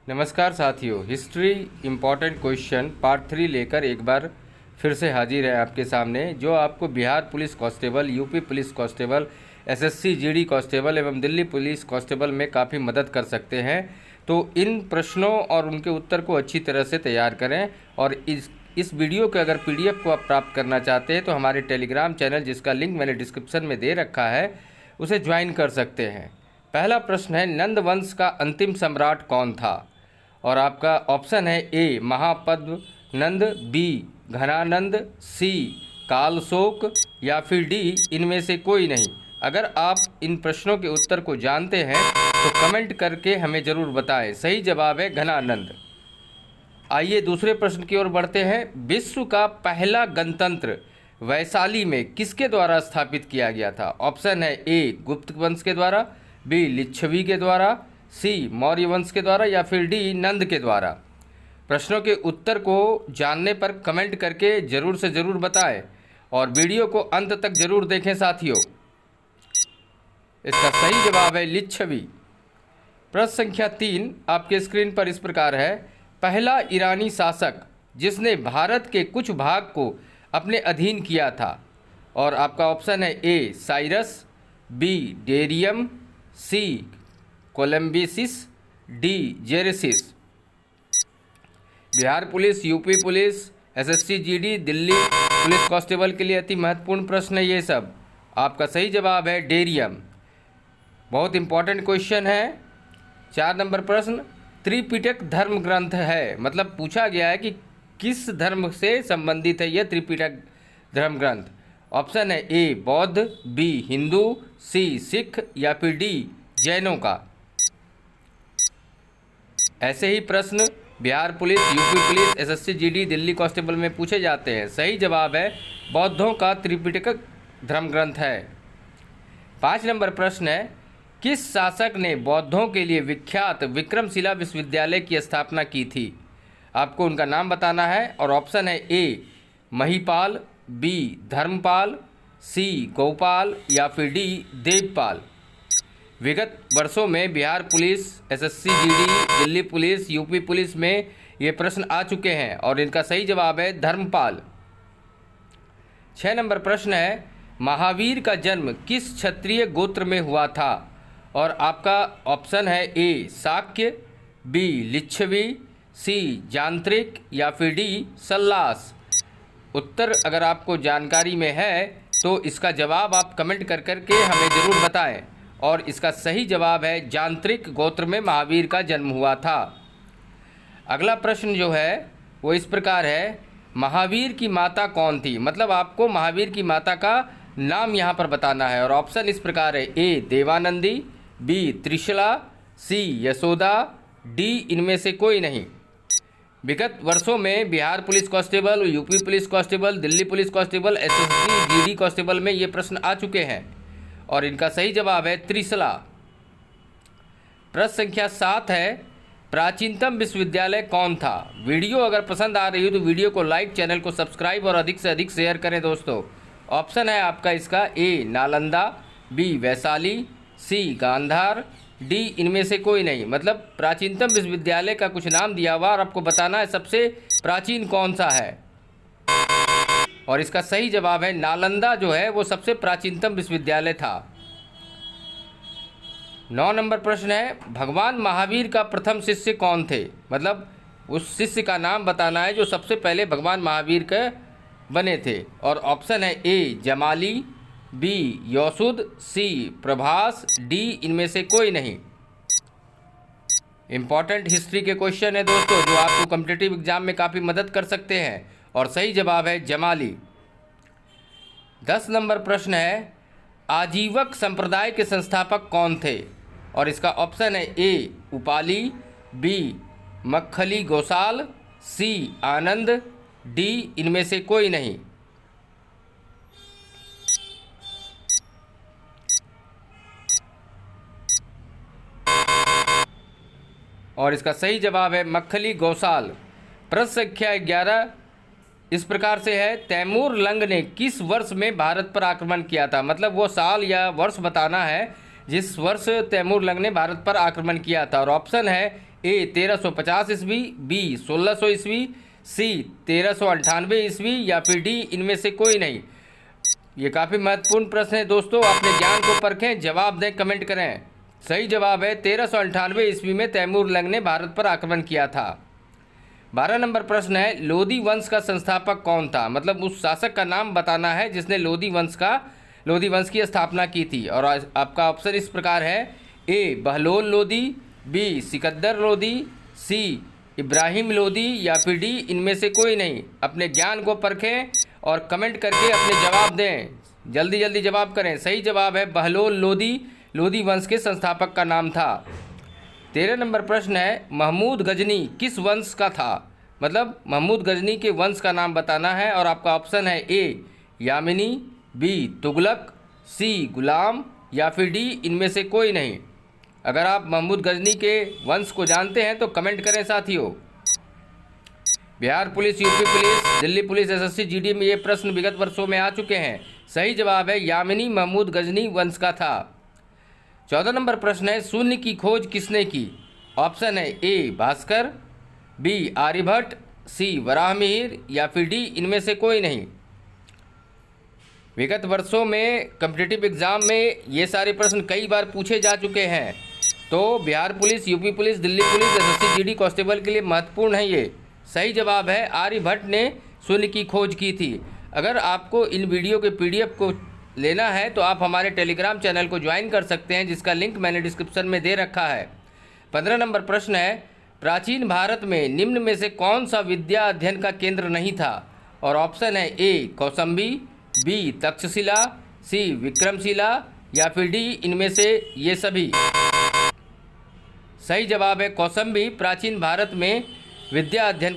नमस्कार साथियों, history important question part 3 लेकर एक बार फिर से हाजिर है आपके सामने, जो आपको Bihar police constable, UP police constable, SSC GD constable एवं दिल्ली पुलिस कांस्टेबल में काफ़ी मदद कर सकते हैं। तो इन प्रश्नों और उनके उत्तर को अच्छी तरह से तैयार करें और इस वीडियो के अगर पीडीएफ को आप प्राप्त करना चाहते हैं तो हमारे टेलीग्राम चैनल, जिसका लिंक मैंने डिस्क्रिप्शन में दे रखा है, उसे ज्वाइन कर सकते हैं। पहला प्रश्न है, नंद वंश का अंतिम सम्राट कौन था? और आपका ऑप्शन है ए महापद्म नंद, बी घनानंद, सी कालशोक या फिर डी इनमें से कोई नहीं। अगर आप इन प्रश्नों के उत्तर को जानते हैं तो कमेंट करके हमें ज़रूर बताएं। सही जवाब है घनानंद। आइए दूसरे प्रश्न की ओर बढ़ते हैं। विश्व का पहला गणतंत्र वैशाली में किसके द्वारा स्थापित किया गया था? ऑप्शन है ए गुप्त वंश के द्वारा, बी लिच्छवी के द्वारा, सी मौर्य वंश के द्वारा या फिर डी नंद के द्वारा। प्रश्नों के उत्तर को जानने पर कमेंट करके ज़रूर से ज़रूर बताएं और वीडियो को अंत तक ज़रूर देखें साथियों। इसका सही जवाब है लिच्छवी। प्रश्न संख्या 3 आपके स्क्रीन पर इस प्रकार है। पहला ईरानी शासक जिसने भारत के कुछ भाग को अपने अधीन किया था। और आपका ऑप्शन है ए साइरस, बी डेरियम, सी कोलम्बिसिस, डी जेरेसिस। Bihar police, UP police, SSC GD, Delhi police constable के लिए अति महत्वपूर्ण प्रश्न है ये सब। आपका सही जवाब है डेरियम। बहुत इंपॉर्टेंट क्वेश्चन है। 4 नंबर प्रश्न, त्रिपिटक धर्म ग्रंथ है, मतलब पूछा गया है कि किस धर्म से संबंधित है यह त्रिपिटक धर्म ग्रंथ। ऑप्शन है ए बौद्ध, बी हिंदू, सी सिख या फिर डी जैनों का। ऐसे ही प्रश्न Bihar police, UP police, SSC GD, Delhi constable में पूछे जाते हैं। सही जवाब है बौद्धों का त्रिपिटक धर्म ग्रंथ है। 5 नंबर प्रश्न है, किस शासक ने बौद्धों के लिए विख्यात विक्रमशिला विश्वविद्यालय की स्थापना की थी? आपको उनका नाम बताना है और ऑप्शन है ए महिपाल, बी धर्मपाल, सी गोपाल या फिर डी देवपाल। विगत वर्षों में Bihar police, SSC GD, Delhi police, UP police में ये प्रश्न आ चुके हैं और इनका सही जवाब है धर्मपाल। 6 नंबर प्रश्न है, महावीर का जन्म किस क्षत्रिय गोत्र में हुआ था? और आपका ऑप्शन है ए शाक्य, बी लिच्छवी, सी जानत्रिक या फिर डी सल्लास। उत्तर अगर आपको जानकारी में है तो इसका जवाब आप कमेंट कर करके हमें ज़रूर बताएं और इसका सही जवाब है जानत्रिक गोत्र में महावीर का जन्म हुआ था। अगला प्रश्न जो है वो इस प्रकार है, महावीर की माता कौन थी? मतलब आपको महावीर की माता का नाम यहाँ पर बताना है और ऑप्शन इस प्रकार है ए देवानंदी, बी त्रिशला, सी यशोदा, डी इनमें से कोई नहीं। विगत वर्षों में Bihar police constable, UP police constable, Delhi police constable, SSC GD constable में ये प्रश्न आ चुके हैं और इनका सही जवाब है त्रिशला। प्रश्न संख्या 7 है, प्राचीनतम विश्वविद्यालय कौन था? वीडियो अगर पसंद आ रही हो तो वीडियो को लाइक, चैनल को सब्सक्राइब और अधिक से अधिक शेयर करें दोस्तों। ऑप्शन है आपका इसका ए नालंदा, बी वैशाली, सी गांधार, डी इनमें से कोई नहीं। मतलब प्राचीनतम विश्वविद्यालय का कुछ नाम दिया हुआ और आपको बताना है सबसे प्राचीन कौन सा है और इसका सही जवाब है नालंदा जो है वो सबसे प्राचीनतम विश्वविद्यालय था। 9 नंबर प्रश्न है, भगवान महावीर का प्रथम शिष्य कौन थे? मतलब उस शिष्य का नाम बताना है जो सबसे पहले भगवान महावीर के बने थे और ऑप्शन है ए जमाली, बी यौसुद, सी प्रभास, डी इनमें से कोई नहीं। इंपॉर्टेंट हिस्ट्री के क्वेश्चन है दोस्तों जो आपको कॉम्पिटिटिव एग्जाम में काफ़ी मदद कर सकते हैं और सही जवाब है जमाली। 10 नंबर प्रश्न है, आजीवक संप्रदाय के संस्थापक कौन थे? और इसका ऑप्शन है ए उपाली, बी मक्खली गोसाल, सी आनंद, डी इनमें से कोई नहीं। और इसका सही जवाब है मक्खली गोसाल। प्रश्न संख्या 11 इस प्रकार से है, तैमूर लंग ने किस वर्ष में भारत पर आक्रमण किया था? मतलब वो साल या वर्ष बताना है जिस वर्ष तैमूर लंग ने भारत पर आक्रमण किया था और ऑप्शन है ए 1350 ईस्वी, बी 1600 ईस्वी, सी 1398 ईस्वी या फिर डी इनमें से कोई नहीं। ये काफ़ी महत्वपूर्ण प्रश्न है दोस्तों, अपने ज्ञान को परखें, जवाब दें, कमेंट करें। सही जवाब है 1398 ईस्वी में तैमूर लंग ने भारत पर आक्रमण किया था। 12 नंबर प्रश्न है, लोधी वंश का संस्थापक कौन था? मतलब उस शासक का नाम बताना है जिसने लोधी वंश की स्थापना की थी। और आपका ऑप्शन इस प्रकार है, ए बहलोल लोधी, बी सिकंदर लोधी, सी इब्राहिम लोधी या फिर डी इनमें से कोई नहीं। अपने ज्ञान को परखें और कमेंट करके अपने जवाब दें, जल्दी जल्दी जवाब करें। सही जवाब है बहलोल लोधी वंश के संस्थापक का नाम था। 13 नंबर प्रश्न है, महमूद गजनी किस वंश का था? मतलब महमूद गजनी के वंश का नाम बताना है। और आपका ऑप्शन है, ए यामिनी, बी तुगलक, सी गुलाम या फिर डी इनमें से कोई नहीं। अगर आप महमूद गजनी के वंश को जानते हैं तो कमेंट करें साथियों। Bihar police, UP police, Delhi police, SSC GD में ये प्रश्न विगत वर्षों में आ चुके हैं। सही जवाब है यामिनी महमूद गजनी वंश का था। 14 नंबर प्रश्न है, शून्य की खोज किसने की? ऑप्शन है, ए भास्कर, बी आर्यभट्ट, सी वराहमिहिर या फिर डी इनमें से कोई नहीं। विगत वर्षों में कॉम्पिटिटिव एग्जाम में ये सारे प्रश्न कई बार पूछे जा चुके हैं, तो Bihar police, UP police, Delhi police, SSC GD constable के लिए महत्वपूर्ण है ये। सही जवाब है आर्यभट्ट ने शून्य की खोज की थी। अगर आपको इन वीडियो के पीडीएफ को लेना है तो आप हमारे टेलीग्राम चैनल को ज्वाइन कर सकते हैं, जिसका लिंक मैंने डिस्क्रिप्शन में दे रखा है। 15 नंबर प्रश्न है, प्राचीन भारत में निम्न में से कौन सा विद्या अध्ययन का केंद्र नहीं था? और ऑप्शन है, ए कौसंबी, बी तक्षशिला, सी विक्रमशिला या फिर डी इनमें से ये सभी। सही जवाब है कौसंबी प्राचीन भारत में विद्या अध्ययन